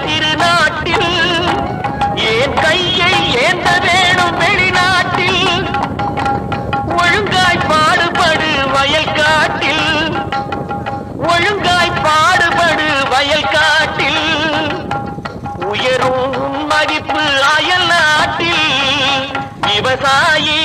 திருநாட்டில் ஏன் கையை ஏந்த வேணும் வெளிநாட்டில் ஒழுங்காய் பாடுபடு வயல் காட்டில் ஒழுங்காய் பாடுபடு வயல் காட்டில் உயரும் மதிப்பு அயல் நாட்டில் விவசாயி